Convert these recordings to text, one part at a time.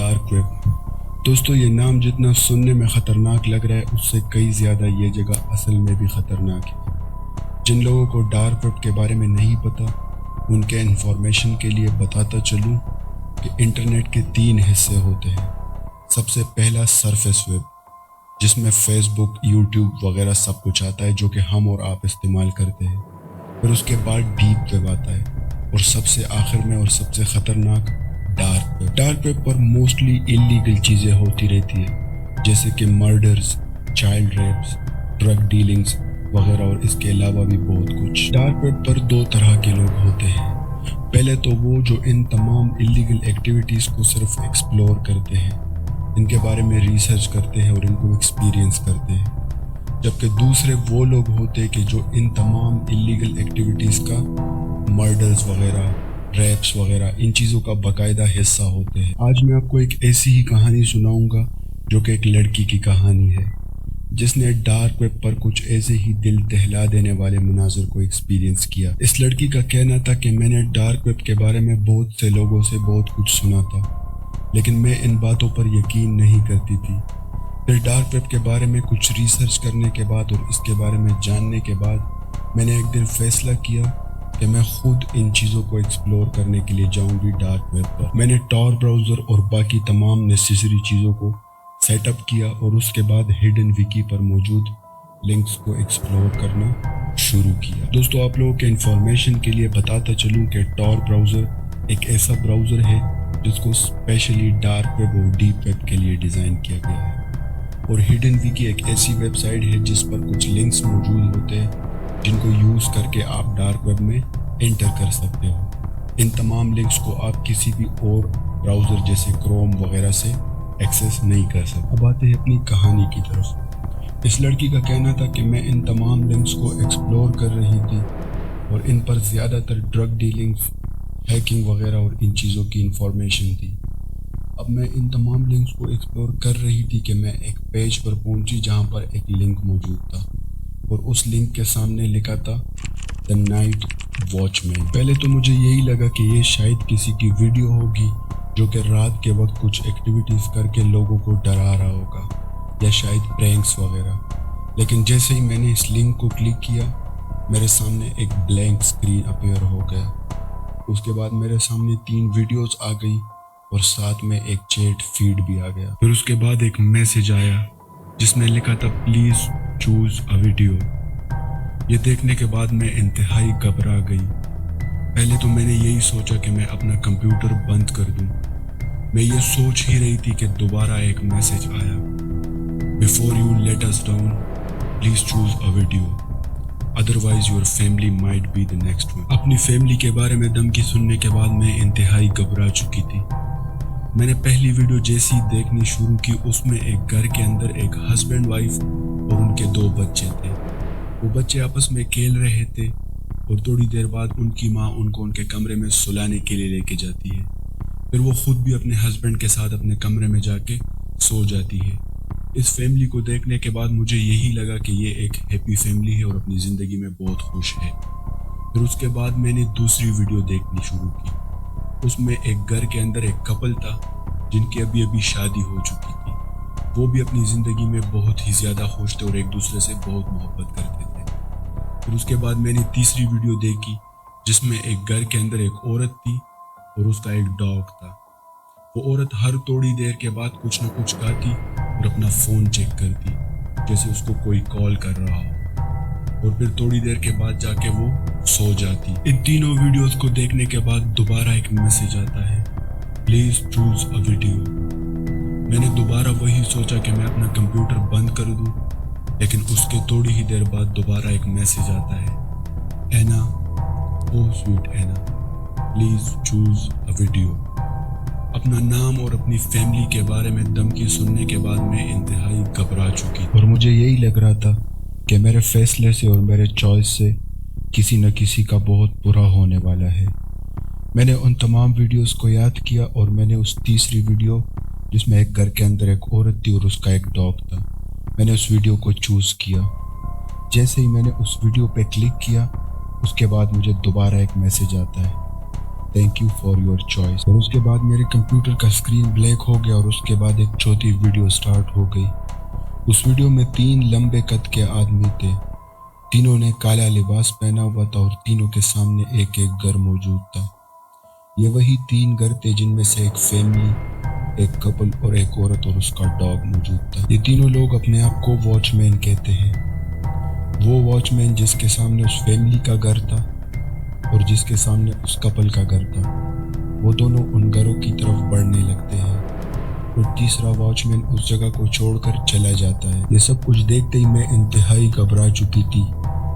Dark web. दोस्तों, ये नाम जितना सुनने में ख़तरनाक लग रहा है उससे कई ज़्यादा ये जगह असल में भी ख़तरनाक है। जिन लोगों को डार्क वेब के बारे में नहीं पता उनके इन्फॉर्मेशन के लिए बताता चलूँ कि इंटरनेट के 3 हिस्से होते हैं। सबसे पहला सरफेस वेब, जिसमें फेसबुक, यूट्यूब वगैरह सब कुछ आता है जो कि हम और आप इस्तेमाल करते हैं। फिर उसके बाद डीप वेब आता है और सबसे आखिर में और सबसे ख़तरनाक डार्क वेब। डार्क वेब पर मोस्टली इलीगल चीज़ें होती रहती है, जैसे कि murders, child rapes, drug dealings वगैरह, और इसके अलावा भी बहुत कुछ। डार्क वेब पर 2 तरह के लोग होते हैं। पहले तो वो जो इन तमाम इलीगल एक्टिविटीज़ को सिर्फ एक्सप्लोर करते हैं, इनके बारे में रिसर्च करते हैं और इनको एक्सपीरियंस करते हैं। जबकि दूसरे वो लोग होते हैं कि जो इन तमाम इलीगल एक्टिविटीज़ का, मर्डर्स वगैरह, रैप्स वगैरह, इन चीज़ों का बाकायदा हिस्सा होते हैं। आज मैं आपको एक ऐसी ही कहानी सुनाऊंगा जो कि एक लड़की की कहानी है जिसने डार्क वेब पर कुछ ऐसे ही दिल दहला देने वाले मनाज़र को एक्सपीरियंस किया। इस लड़की का कहना था कि मैंने डार्क वेब के बारे में बहुत से लोगों से बहुत कुछ सुना था, लेकिन मैं इन बातों पर यकीन नहीं करती थी। फिर डार्क वेब के बारे में कुछ रिसर्च करने के बाद और इसके बारे में जानने के बाद मैंने एक दिन फैसला किया कि मैं खुद इन चीज़ों को एक्सप्लोर करने के लिए जाऊंगी डार्क वेब पर। मैंने टॉर ब्राउज़र और बाकी तमाम नेसेसरी चीज़ों को सेटअप किया और उसके बाद हिडन विकी पर मौजूद लिंक्स को एक्सप्लोर करना शुरू किया। दोस्तों, आप लोगों के इंफॉर्मेशन के लिए बताता चलूँ कि टॉर ब्राउज़र एक ऐसा ब्राउज़र है जिसको स्पेशली डार्क वेब और डीप वेब के लिए डिज़ाइन किया गया है। और हिडन विकी एक ऐसी वेबसाइट है जिस पर कुछ लिंक्स मौजूद होते हैं जिनको यूज़ करके आप डार्क वेब में एंटर कर सकते हो। इन तमाम लिंक्स को आप किसी भी और ब्राउज़र जैसे क्रोम वगैरह से एक्सेस नहीं कर सकते। अब आते हैं अपनी कहानी की तरफ। इस लड़की का कहना था कि मैं इन तमाम लिंक्स को एक्सप्लोर कर रही थी और इन पर ज़्यादातर ड्रग डीलिंग्स, हैकिंग वगैरह और इन चीज़ों की इंफॉर्मेशन थी। अब मैं इन तमाम लिंक्स को एक्सप्लोर कर रही थी कि मैं एक पेज पर पहुंची जहां पर एक लिंक मौजूद था और उस लिंक के सामने लिखा था द नाइट वॉचमैन। पहले तो मुझे यही लगा कि ये शायद किसी की वीडियो होगी जो कि रात के वक्त कुछ एक्टिविटीज़ करके लोगों को डरा रहा होगा, या शायद प्रैंक्स वगैरह। लेकिन जैसे ही मैंने इस लिंक को क्लिक किया मेरे सामने एक ब्लैंक स्क्रीन अपीयर हो गया। उसके बाद मेरे सामने 3 वीडियोस आ गई और साथ में एक चैट फीड भी आ गया। फिर उसके बाद एक मैसेज आया जिसमें लिखा था प्लीज़ चूज़ अ वीडियो। ये देखने के बाद मैं इंतहाई घबरा गई। पहले तो मैंने यही सोचा कि मैं अपना कंप्यूटर बंद कर दूं। मैं ये सोच ही रही थी कि दोबारा एक मैसेज आया, before you let us down please choose a video, otherwise your family might be the next one. अपनी फैमिली के बारे में धमकी सुनने के बाद मैं इंतहाई घबरा चुकी थी। मैंने पहली वीडियो जैसी देखनी शुरू की उसमें एक घर के अंदर एक हस्बैंड वाइफ और उनके 2 बच्चे थे। वो बच्चे आपस में खेल रहे थे और थोड़ी देर बाद उनकी माँ उनको उनके कमरे में सुलाने के लिए लेके जाती है। फिर वो खुद भी अपने हस्बैंड के साथ अपने कमरे में जाके सो जाती है। इस फैमिली को देखने के बाद मुझे यही लगा कि ये एक हैप्पी फैमिली है और अपनी ज़िंदगी में बहुत खुश है। फिर उसके बाद मैंने दूसरी वीडियो देखनी शुरू की। उसमें एक घर के अंदर एक कपल था जिनकी अभी अभी शादी हो चुकी थी। वो भी अपनी ज़िंदगी में बहुत ही ज़्यादा खुश थे और एक दूसरे से बहुत मोहब्बत करते थे। फिर उसके बाद मैंने तीसरी वीडियो देखी जिसमें एक घर के अंदर एक औरत थी और उसका एक डॉग था। वो औरत हर थोड़ी देर के बाद कुछ न कुछ खाती और अपना फ़ोन चेक करती, जैसे उसको कोई कॉल कर रहा हो, और फिर थोड़ी देर के बाद जाके वो सो जाती। इन तीनों वीडियोस को देखने के बाद दोबारा एक मैसेज आता है, प्लीज़ चूज़ अ वीडियो। मैंने दोबारा वही सोचा कि मैं अपना कंप्यूटर बंद कर दूं, लेकिन उसके थोड़ी ही देर बाद दोबारा एक मैसेज आता है, Anna, oh sweet Anna, please choose a video. अपना नाम और अपनी फैमिली के बारे में धमकी सुनने के बाद मैं इंतहाई घबरा चुकी और मुझे यही लग रहा था कि मेरे फैसले से और मेरे चॉइस से किसी न किसी का बहुत बुरा होने वाला है। मैंने उन तमाम वीडियोस को याद किया और मैंने उस तीसरी वीडियो जिसमें एक घर के अंदर एक औरत थी और उसका एक डॉग था, मैंने उस वीडियो को चूज़ किया। जैसे ही मैंने उस वीडियो पे क्लिक किया उसके बाद मुझे दोबारा एक मैसेज आता है, thank you for your choice. اور اس کے بعد میرے کمپیوٹر کا اسکرین بلیک ہو گیا اور اس کے بعد ایک چوتھی ویڈیو سٹارٹ ہو گئی۔ اس ویڈیو میں 3 لمبے قد کے آدمی تھے، تینوں نے کالا لباس پہنا ہوا تھا اور تینوں کے سامنے ایک ایک گھر موجود تھا۔ یہ وہی 3 گھر تھے جن میں سے ایک فیملی، ایک کپل اور ایک عورت اور اس کا ڈاگ موجود تھا۔ یہ تینوں لوگ اپنے آپ کو واچ مین کہتے ہیں۔ وہ واچ مین جس کے سامنے اس فیملی کا گھر تھا اور جس کے سامنے اس کپل کا گھر تھا، وہ دونوں ان گھروں کی طرف بڑھنے لگتے ہیں اور تیسرا واچ مین اس جگہ کو چھوڑ کر چلا جاتا ہے۔ یہ سب کچھ دیکھتے ہی میں انتہائی گھبرا چکی تھی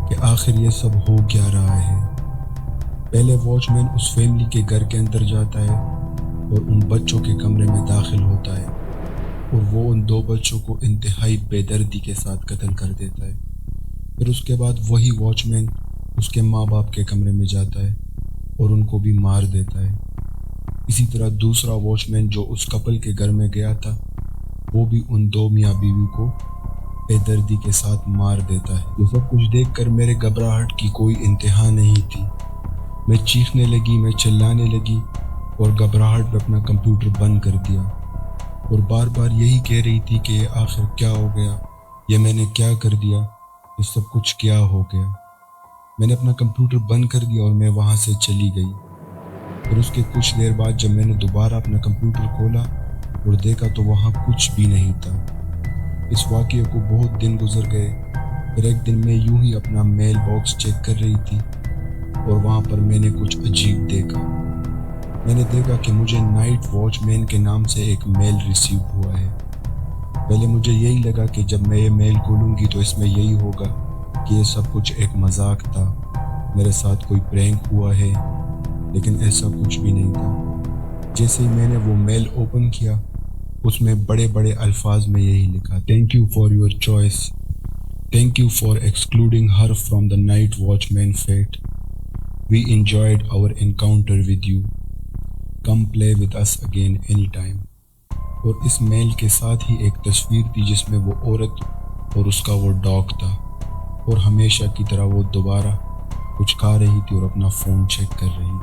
کہ آخر یہ سب ہو کیا رہا ہے۔ پہلے واچ مین اس فیملی کے گھر کے اندر جاتا ہے اور ان بچوں کے کمرے میں داخل ہوتا ہے اور وہ ان 2 بچوں کو انتہائی بے دردی کے ساتھ قتل کر دیتا ہے۔ پھر اس کے بعد وہی واچ مین اس کے ماں باپ کے کمرے میں جاتا ہے اور ان کو بھی مار دیتا ہے۔ اسی طرح دوسرا واچ مین جو اس کپل کے گھر میں گیا تھا، وہ بھی ان 2 میاں بیوی کو بے دردی کے ساتھ مار دیتا ہے۔ یہ سب کچھ دیکھ کر میرے گھبراہٹ کی کوئی انتہا نہیں تھی۔ میں چیخنے لگی، میں چلانے لگی اور گھبراہٹ میں اپنا کمپیوٹر بند کر دیا اور بار بار یہی کہہ رہی تھی کہ یہ آخر کیا ہو گیا، یہ میں نے کیا کر دیا، یہ سب کچھ کیا ہو گیا۔ میں نے اپنا کمپیوٹر بند کر دیا اور میں وہاں سے چلی گئی۔ پھر اس کے کچھ دیر بعد جب میں نے دوبارہ اپنا کمپیوٹر کھولا اور دیکھا تو وہاں کچھ بھی نہیں تھا۔ اس واقعے کو بہت دن گزر گئے۔ پھر ایک دن میں یوں ہی اپنا میل باکس چیک کر رہی تھی اور وہاں پر میں نے کچھ عجیب دیکھا۔ میں نے دیکھا کہ مجھے نائٹ واچ مین کے نام سے ایک میل ریسیو ہوا ہے۔ پہلے مجھے یہی لگا کہ جب میں یہ میل کھولوں گی تو اس میں یہی ہوگا کہ یہ سب کچھ ایک مذاق تھا، میرے ساتھ کوئی پرینک ہوا ہے، لیکن ایسا کچھ بھی نہیں تھا۔ جیسے ہی میں نے وہ میل اوپن کیا، اس میں بڑے بڑے الفاظ میں یہی لکھا، thank you for your choice, thank you for excluding her from the night watch man fate, we enjoyed our encounter with you, come play with us again anytime. اور اس میل کے ساتھ ہی ایک تصویر تھی جس میں وہ عورت اور اس کا وہ ڈاگ تھا، اور ہمیشہ کی طرح وہ دوبارہ کچھ کھا رہی تھی اور اپنا فون چیک کر رہی۔